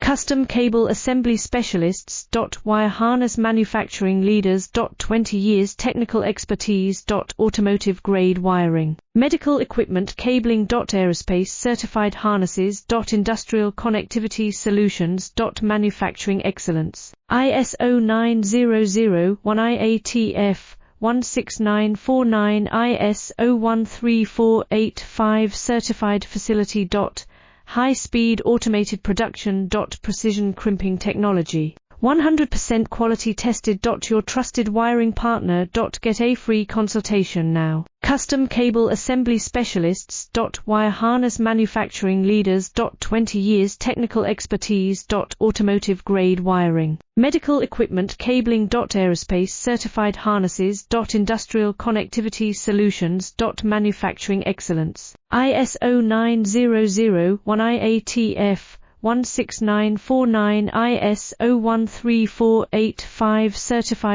Custom cable assembly specialists. Wire harness manufacturing leaders. 20 years technical expertise. Automotive grade wiring. Medical equipment cabling. Aerospace certified harnesses. Industrial connectivity solutions. Manufacturing excellence. ISO 9001 IATF 16949 ISO 13485 certified facility. High-speed automated production. Precision crimping technology. 100% quality tested. Your trusted wiring partner. Get a free consultation now. Custom cable assembly specialists. Wire harness manufacturing leaders. 20 years technical expertise. Automotive grade wiring. Medical equipment cabling. Aerospace certified harnesses. Industrial connectivity solutions. Manufacturing excellence. ISO 9001 IATF 16949 ISO 13485 certified